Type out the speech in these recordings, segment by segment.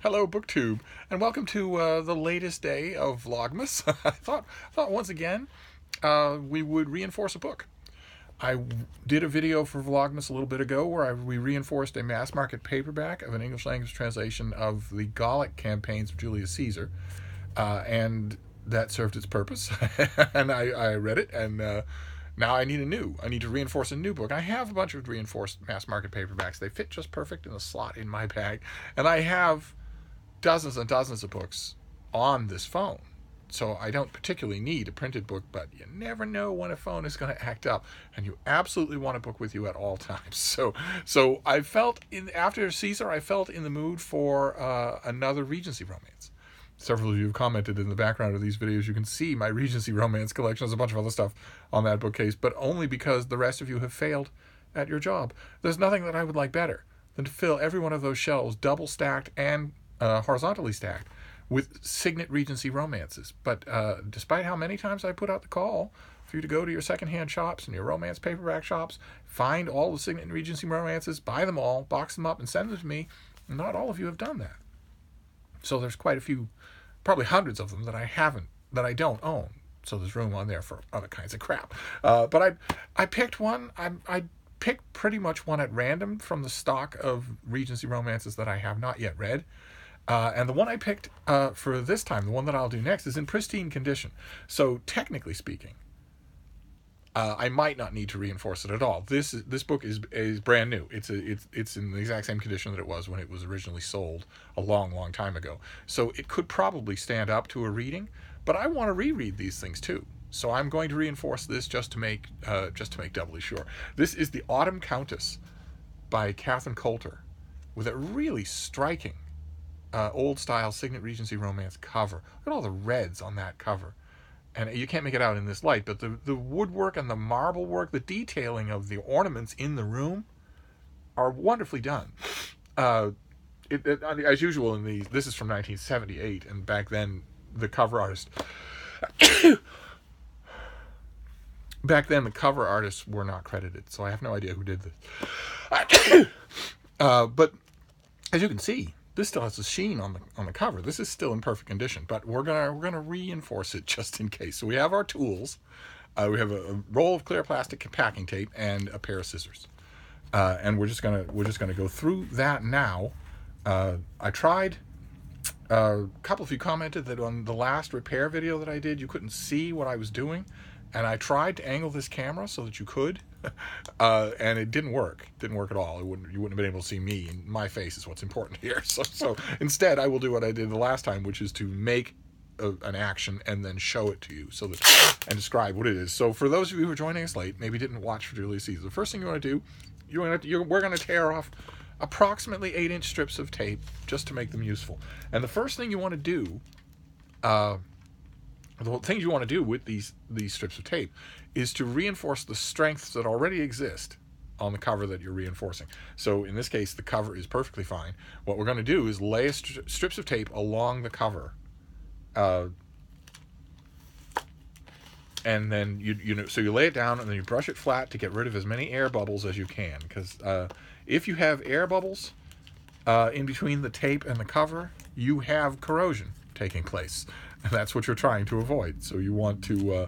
Hello, BookTube, and welcome to the latest day of Vlogmas. I thought once again we would reinforce a book. I did a video for Vlogmas a little bit ago where we reinforced a mass market paperback of an English language translation of the Gallic campaigns of Julius Caesar, and that served its purpose. And I read it, and now I need to reinforce a new book. I have a bunch of reinforced mass market paperbacks. They fit just perfect in the slot in my bag, and I have dozens and dozens of books on this phone, so I don't particularly need a printed book, but you never know when a phone is going to act up, and you absolutely want a book with you at all times. So I felt, after Caesar, I felt in the mood for another Regency romance. Several of you have commented in the background of these videos. You can see my Regency romance collection. There's a bunch of other stuff on that bookcase, but only because the rest of you have failed at your job. There's nothing that I would like better than to fill every one of those shelves double stacked and horizontally stacked with Signet Regency romances. But despite how many times I put out the call for you to go to your secondhand shops and your romance paperback shops, find all the Signet and Regency romances, buy them all, box them up, and send them to me, not all of you have done that. So there's quite a few, probably hundreds of them that I don't own. So there's room on there for other kinds of crap. But I picked one. I picked pretty much one at random from the stock of Regency romances that I have not yet read. And the one I picked for this time, the one that I'll do next, is in pristine condition. So technically speaking, I might not need to reinforce it at all. This book is brand new. It's in the exact same condition that it was when it was originally sold a long time ago. So it could probably stand up to a reading, but I want to reread these things too. So I'm going to reinforce this just to make doubly sure. This is The Autumn Countess by Catherine Coulter, with a really striking old-style Signet Regency romance cover. Look at all the reds on that cover. And you can't make it out in this light, but the woodwork and the marble work, the detailing of the ornaments in the room are wonderfully done. As usual in these, this is from 1978, and back then the cover artists were not credited, so I have no idea who did this. But as you can see, this still has a sheen on the cover. This is still in perfect condition, but we're gonna reinforce it just in case. So we have our tools. We have a roll of clear plastic packing tape and a pair of scissors, and we're just gonna go through that now. I tried. A couple of you commented that on the last repair video that I did, you couldn't see what I was doing, and I tried to angle this camera so that you could, and it didn't work. It didn't work at all. You wouldn't have been able to see me, and my face is what's important here. So instead, I will do what I did the last time, which is to make an action and then show it to you and describe what it is. So for those of you who are joining us late, maybe didn't watch for Julius Caesar, the first thing you want to do, we're going to tear off approximately 8-inch strips of tape just to make them useful. And the first thing you want to do, the things you want to do with these strips of tape is to reinforce the strengths that already exist on the cover that you're reinforcing. So in this case, the cover is perfectly fine. What we're going to do is lay strips of tape along the cover, and then so you lay it down and then you brush it flat to get rid of as many air bubbles as you can, because if you have air bubbles in between the tape and the cover, you have corrosion taking place, and that's what you're trying to avoid. So you want to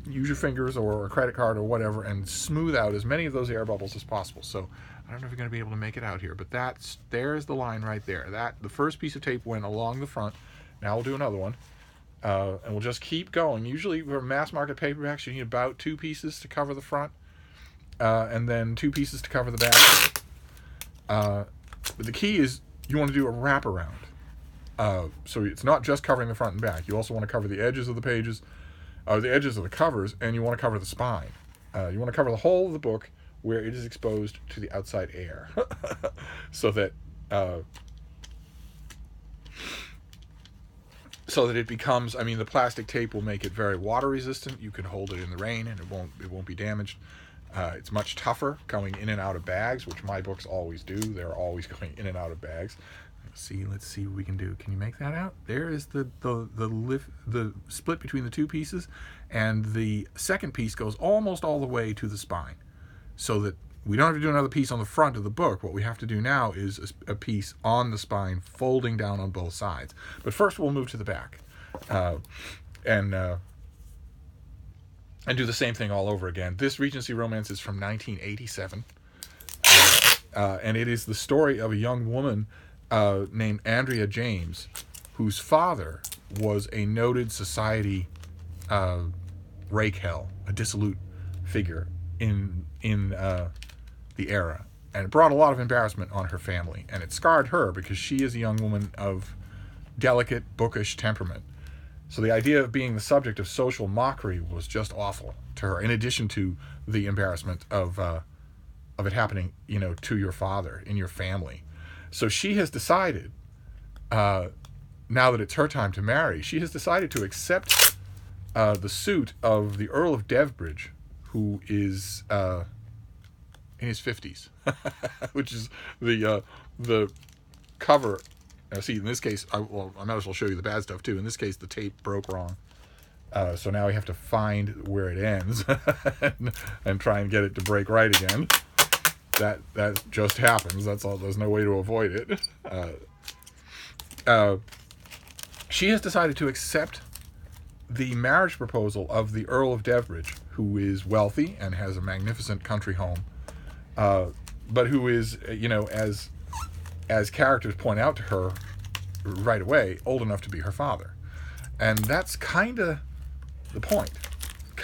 use your fingers or a credit card or whatever and smooth out as many of those air bubbles as possible. So I don't know if you're going to be able to make it out here, but there's the line right there. The first piece of tape went along the front. Now we'll do another one, and we'll just keep going. Usually for mass market paperbacks, you need about 2 pieces to cover the front, and then 2 pieces to cover the back. But the key is you want to do a wraparound. So it's not just covering the front and back. You also want to cover the edges of the pages, the edges of the covers, and you want to cover the spine. You want to cover the whole of the book where it is exposed to the outside air, so that it becomes. I mean, the plastic tape will make it very water resistant. You can hold it in the rain, and it won't be damaged. It's much tougher going in and out of bags, which my books always do. They're always going in and out of bags. Let's see what we can do. Can you make that out? There is the split between the 2 pieces, and the second piece goes almost all the way to the spine, so that We don't have to do another piece on the front of the book. What we have to do now is a piece on the spine, folding down on both sides. But first, we'll move to the back, and do the same thing all over again. This Regency romance is from 1987, and it is the story of a young woman named Andrea James, whose father was a noted society rake hell, a dissolute figure in the era, and it brought a lot of embarrassment on her family, and it scarred her because she is a young woman of delicate, bookish temperament. So the idea of being the subject of social mockery was just awful to her, in addition to the embarrassment of it happening, to your father, in your family. So she has decided, now that it's her time to marry, she has decided to accept the suit of the Earl of Devbridge, who is in his 50s, which is the cover. See, in this case, I might as well show you the bad stuff too. In this case, the tape broke wrong, so now we have to find where it ends and try and get it to break right again. That just happens. That's all. There's no way to avoid it. She has decided to accept the marriage proposal of the Earl of Devbridge, who is wealthy and has a magnificent country home, but who is, as characters point out to her right away, old enough to be her father. And that's kind of the point.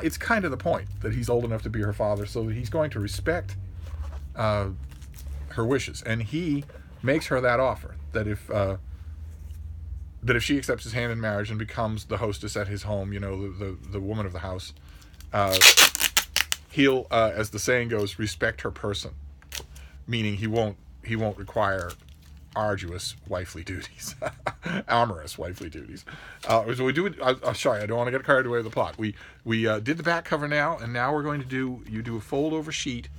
It's kind of the point that he's old enough to be her father, so he's going to respect her wishes. And he makes her that offer, that if she accepts his hand in marriage and becomes the hostess at his home, the woman of the house, he'll, as the saying goes, respect her person, meaning he won't require arduous wifely duties, amorous wifely duties. So we do it. Sorry, I don't want to get carried away with the plot. We did the back cover now, and now we're going to do a fold over sheet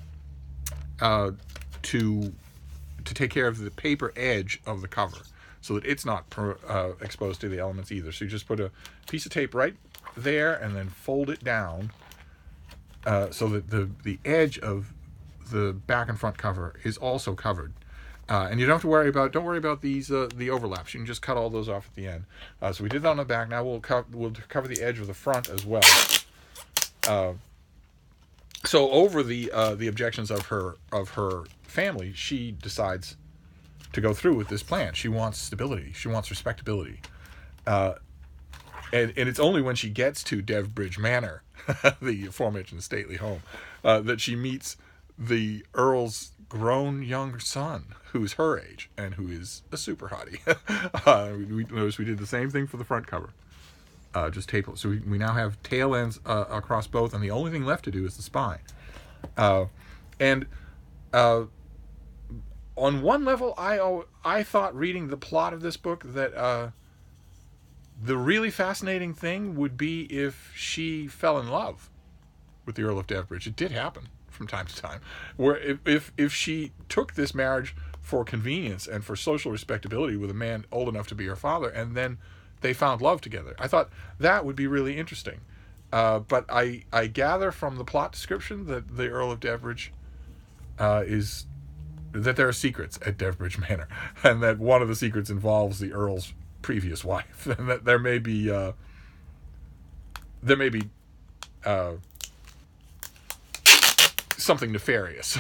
to take care of the paper edge of the cover, so that it's not exposed to the elements either. So you just put a piece of tape right there, and then fold it down so that the edge of the back and front cover is also covered. And you don't have to worry about these the overlaps. You can just cut all those off at the end. So we did that on the back. Now we'll cover the edge of the front as well. So over the objections of her family, she decides to go through with this plan. She wants stability. She wants respectability. And it's only when she gets to Devbridge Manor, the aforementioned stately home, that she meets the Earl's grown young son, who's her age and who is a super hottie. We noticed we did the same thing for the front cover. Just tape. So we now have tail ends across both, and the only thing left to do is the spine. And on one level, I thought, reading the plot of this book, that the really fascinating thing would be if she fell in love with the Earl of Devbridge. It did happen from time to time, where if she took this marriage for convenience and for social respectability with a man old enough to be her father, and then they found love together. I thought that would be really interesting. But I gather from the plot description that the Earl of Devbridge that there are secrets at Devbridge Manor, and that one of the secrets involves the Earl's previous wife, and that there may be something nefarious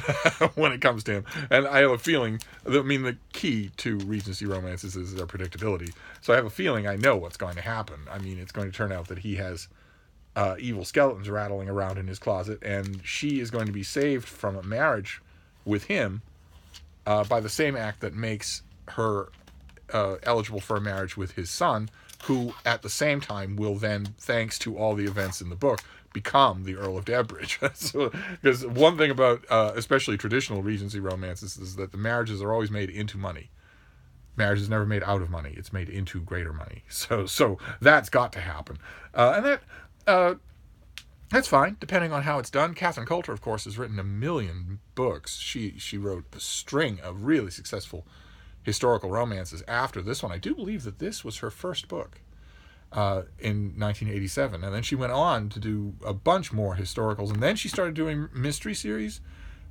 when it comes to him. And I have a feeling, the key to Regency romances is their predictability. So I have a feeling I know what's going to happen. It's going to turn out that he has evil skeletons rattling around in his closet, and she is going to be saved from a marriage with him by the same act that makes her eligible for a marriage with his son, who at the same time will then, thanks to all the events in the book, become the Earl of Devbridge. So, because one thing about especially traditional Regency romances is that the marriages are always made into money. Marriage is never made out of money; it's made into greater money. So that's got to happen, and that's fine, depending on how it's done. Catherine Coulter, of course, has written a million books. She wrote a string of really successful historical romances after this one. I do believe that this was her first book in 1987, and then she went on to do a bunch more historicals, and then she started doing mystery series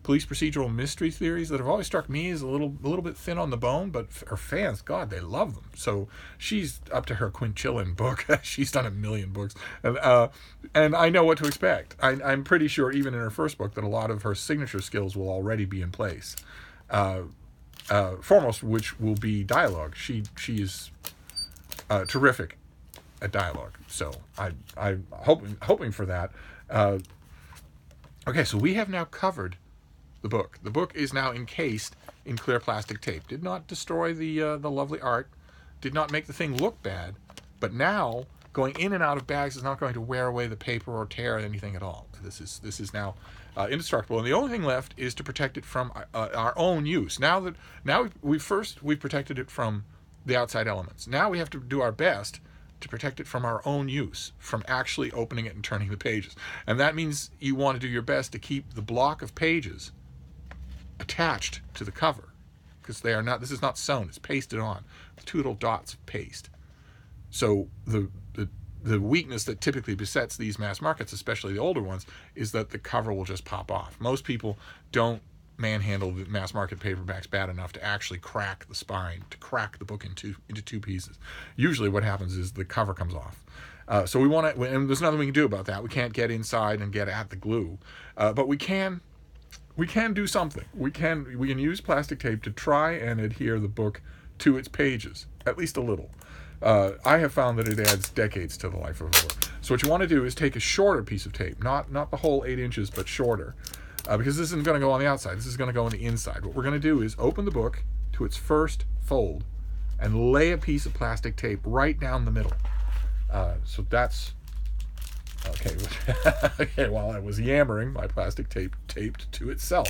police procedural mystery theories that have always struck me as a little bit thin on the bone, but her fans, God, they love them. So she's up to her quintillion book. She's done 1 million books, and I know what to expect. I'm pretty sure even in her first book that a lot of her signature skills will already be in place. Foremost, which will be dialogue. She is terrific at dialogue. So I'm hoping for that. Okay, so we have now covered the book. The book is now encased in clear plastic tape. Did not destroy the lovely art. Did not make the thing look bad. But now, going in and out of bags is not going to wear away the paper or tear anything at all. This is now indestructible. And the only thing left is to protect it from our own use. Now we've protected it from the outside elements. Now we have to do our best to protect it from our own use, from actually opening it and turning the pages. And that means you want to do your best to keep the block of pages attached to the cover, because this is not sewn, it's pasted on with 2 little dots of paste. So the weakness that typically besets these mass markets, especially the older ones, is that the cover will just pop off. Most people don't manhandle the mass market paperbacks bad enough to actually crack the spine, to crack the book into 2 pieces. Usually what happens is the cover comes off. So we want to, and there's nothing we can do about that. We can't get inside and get at the glue, but we can do something. We can use plastic tape to try and adhere the book to its pages, at least a little. I have found that it adds decades to the life of a book. So what you want to do is take a shorter piece of tape, not the whole 8 inches, but shorter. Because this isn't going to go on the outside. This is going to go on the inside. What we're going to do is open the book to its first fold and lay a piece of plastic tape right down the middle. So that's... Okay, okay, while I was yammering, my plastic tape taped to itself.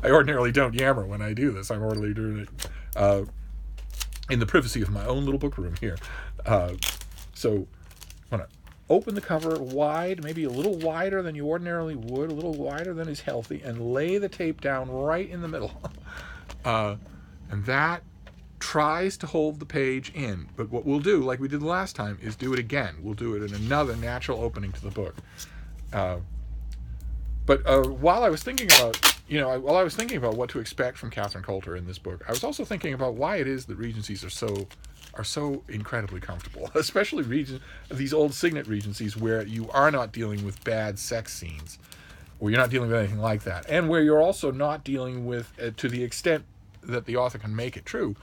I ordinarily don't yammer when I do this. I'm ordinarily doing it in the privacy of my own little book room here. So I'm going to open the cover wide, maybe a little wider than you ordinarily would, a little wider than is healthy, and lay the tape down right in the middle. And that tries to hold the page in. But what we'll do, like we did the last time, is do it again. We'll do it in another natural opening to the book. But while I was thinking about, what to expect from Catherine Coulter in this book, I was also thinking about why it is that Regencies are so incredibly comfortable, especially these old Signet Regencies where you are not dealing with bad sex scenes, or you're not dealing with anything like that, and where you're also not dealing with, to the extent that the author can make it true,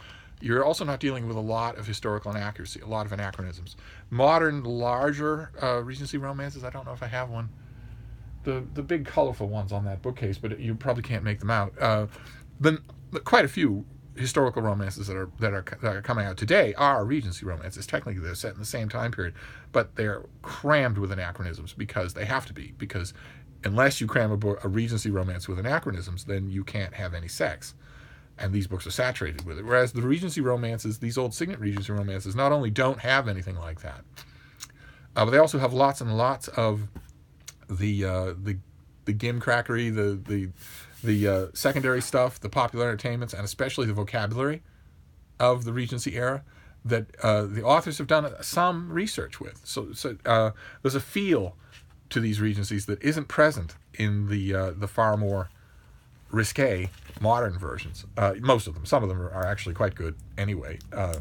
you're also not dealing with a lot of historical inaccuracy, a lot of anachronisms. Modern, larger Regency romances, I don't know if I have one. The big colorful ones on that bookcase, but you probably can't make them out. Then quite a few historical romances that are coming out today are Regency romances. Technically, they're set in the same time period, but they're crammed with anachronisms because they have to be. Because unless you cram a Regency romance with anachronisms, then you can't have any sex. And these books are saturated with it. Whereas the Regency romances, these old Signet Regency romances, not only don't have anything like that, but they also have lots and lots of the gimcrackery, the secondary stuff, the popular entertainments, and especially the vocabulary of the Regency era that the authors have done some research with. So there's a feel to these Regencies that isn't present in the far more risque modern versions. Most of them. Some of them are actually quite good anyway. I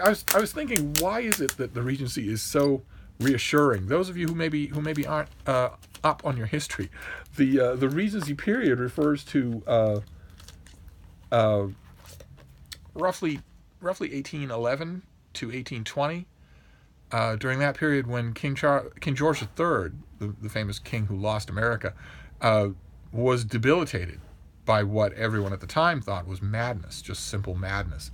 was thinking, why is it that the Regency is so reassuring? Those of you who maybe aren't up on your history, the Regency period refers to roughly 1811 to 1820. During that period, when King George III, the famous king who lost America, was debilitated by what everyone at the time thought was madness, just simple madness.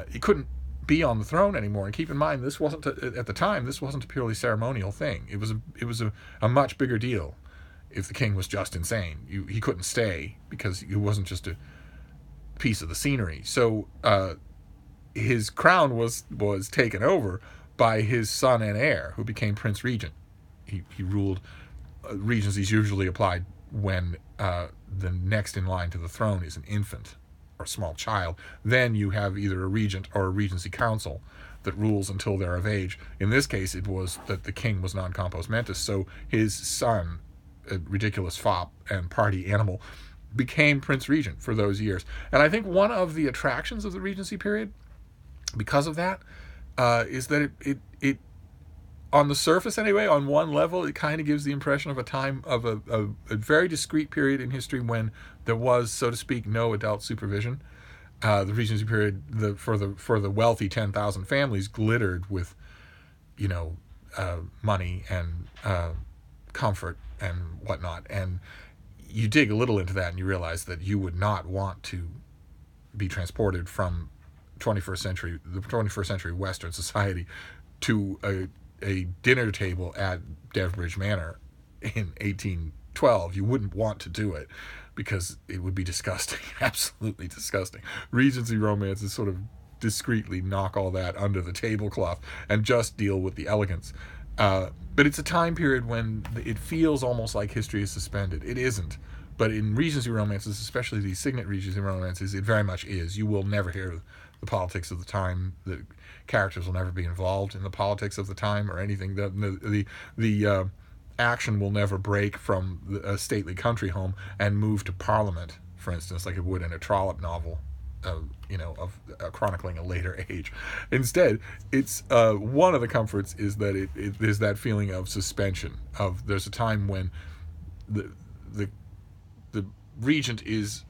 He couldn't be on the throne anymore. And keep in mind, this wasn't at the time. This wasn't a purely ceremonial thing. It was a much bigger deal. If the king was just insane, he couldn't stay because he wasn't just a piece of the scenery. So his crown was taken over by his son and heir, who became Prince Regent. He ruled. Regencies usually applied when the next in line to the throne is an infant or small child. Then you have either a regent or a Regency council that rules until they're of age. In this case, it was that the king was non compos mentis, so his son a ridiculous fop and party animal, became Prince Regent for those years. And I think one of the attractions of the Regency period, because of that, is that it on the surface anyway, on one level, it kind of gives the impression of a time of a very discrete period in history when there was, so to speak, no adult supervision. The Regency period, for the wealthy 10,000 families, glittered with, money and comfort and whatnot. And you dig a little into that, and you realize that you would not want to be transported from the 21st century Western society to a dinner table at Devbridge Manor in 1812. You wouldn't want to do it because it would be disgusting, absolutely disgusting. Regency romances sort of discreetly knock all that under the tablecloth and just deal with the elegance. But it's a time period when it feels almost like history is suspended. It isn't. But in Regency romances, especially these Signet Regency romances, it very much is. You will never hear the politics of the time. The characters will never be involved in the politics of the time or anything. The action will never break from a stately country home and move to Parliament, for instance, like it would in a Trollope novel, chronicling a later age. Instead, it's one of the comforts is that there's that feeling of suspension. There's a time when the regent is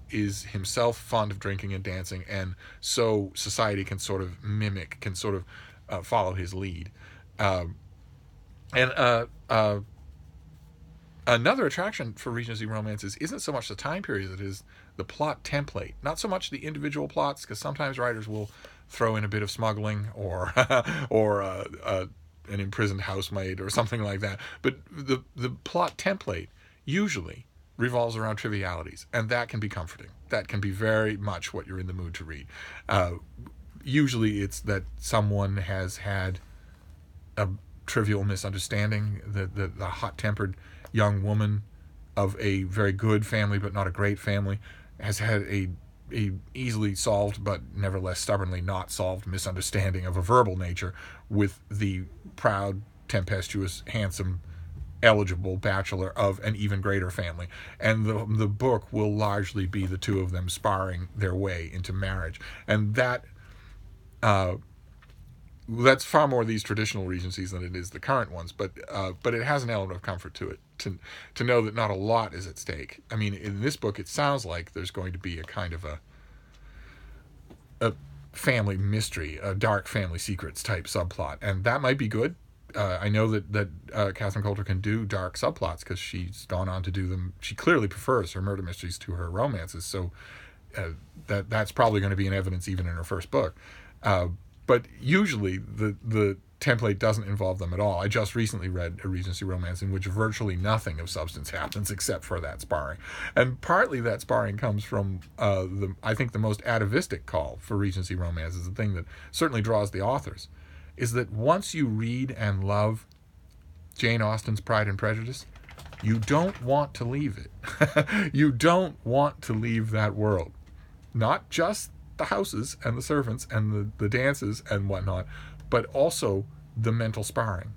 himself fond of drinking and dancing, and so society can sort of mimic, can sort of follow his lead. Another attraction for Regency romances isn't so much the time period as it is the plot template. Not so much the individual plots, because sometimes writers will throw in a bit of smuggling or an imprisoned housemaid or something like that. But the plot template usually revolves around trivialities, and that can be comforting. That can be very much what you're in the mood to read. Usually it's that someone has had a trivial misunderstanding, the hot-tempered young woman of a very good family but not a great family has had a easily solved but nevertheless stubbornly not solved misunderstanding of a verbal nature with the proud, tempestuous, handsome, eligible bachelor of an even greater family, and the book will largely be the two of them sparring their way into marriage. And that's far more these traditional Regencies than it is the current ones, but it has an element of comfort to it to know that not a lot is at stake. I mean, in this book it sounds like there's going to be a kind of a family mystery, a dark family secrets type subplot, and that might be good. I know that Catherine Coulter can do dark subplots because she's gone on to do them. She clearly prefers her murder mysteries to her romances, so that's probably going to be in evidence even in her first book. But usually the template doesn't involve them at all. I just recently read a Regency romance in which virtually nothing of substance happens except for that sparring. And partly that sparring comes from, I think the most atavistic call for Regency romance is the thing that certainly draws the authors, is that once you read and love Jane Austen's Pride and Prejudice, you don't want to leave it. You don't want to leave that world. Not just the houses and the servants and the dances and whatnot, but also the mental sparring.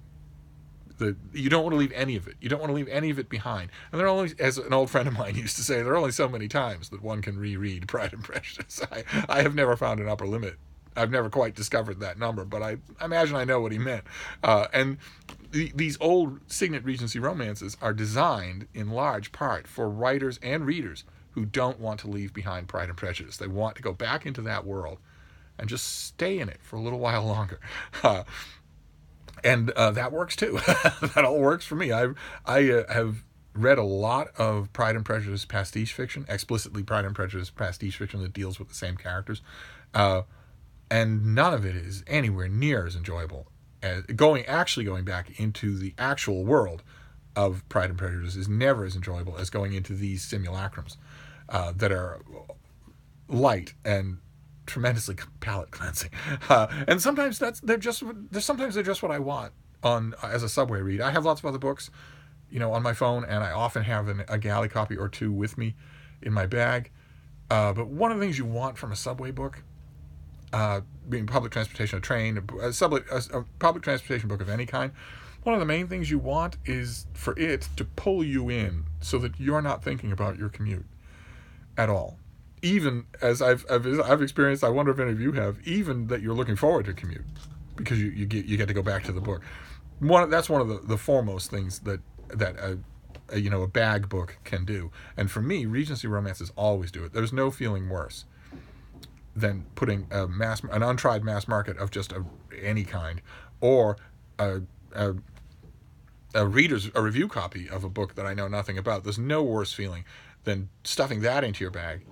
You don't want to leave any of it. You don't want to leave any of it behind. And there are only, as an old friend of mine used to say, there are only so many times that one can reread Pride and Prejudice. I have never found an upper limit. I've never quite discovered that number, but I imagine I know what he meant. And these old Signet Regency romances are designed in large part for writers and readers who don't want to leave behind Pride and Prejudice. They want to go back into that world and just stay in it for a little while longer. And that works too. That all works for me. I have read a lot of Pride and Prejudice pastiche fiction, explicitly Pride and Prejudice pastiche fiction that deals with the same characters. And none of it is anywhere near as enjoyable as going back into the actual world of Pride and Prejudice is never as enjoyable as going into these simulacrums that are light and tremendously palate cleansing. And sometimes they're just what I want as a subway read. I have lots of other books, on my phone, and I often have a galley copy or two with me in my bag. But one of the things you want from a subway book, being public transportation, a train, a public transportation book of any kind, one of the main things you want is for it to pull you in so that you're not thinking about your commute at all. Even as I've experienced, I wonder if any of you have, even that you're looking forward to commute because you get to go back to the book. That's one of the foremost things that a bag book can do. And for me, Regency romances always do it. There's no feeling worse than putting an untried mass market of just any kind, or a review copy of a book that I know nothing about. There's no worse feeling than stuffing that into your bag,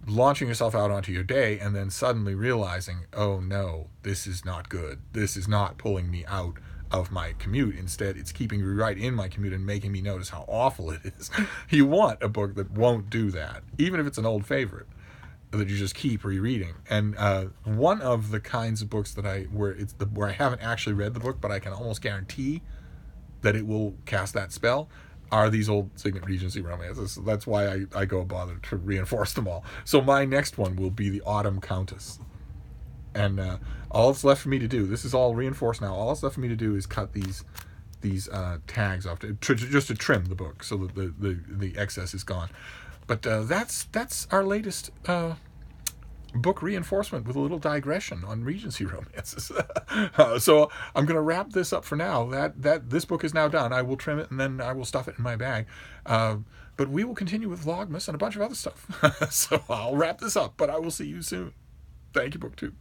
launching yourself out onto your day, and then suddenly realizing, oh no, this is not good. This is not pulling me out of my commute. Instead, it's keeping me right in my commute and making me notice how awful it is. You want a book that won't do that, even if it's an old favorite, that you just keep rereading. And one of the kinds of books that where I haven't actually read the book, but I can almost guarantee that it will cast that spell, are these old Signet Regency romances. That's why I go bother to reinforce them all. So my next one will be the Autumn Countess. And all that's left for me to do, this is all reinforced now, all that's left for me to do is cut these tags off, just to trim the book so that the excess is gone. But that's our latest book reinforcement with a little digression on Regency romances. So I'm going to wrap this up for now. That this book is now done. I will trim it and then I will stuff it in my bag. But we will continue with Vlogmas and a bunch of other stuff. So I'll wrap this up, but I will see you soon. Thank you, BookTube.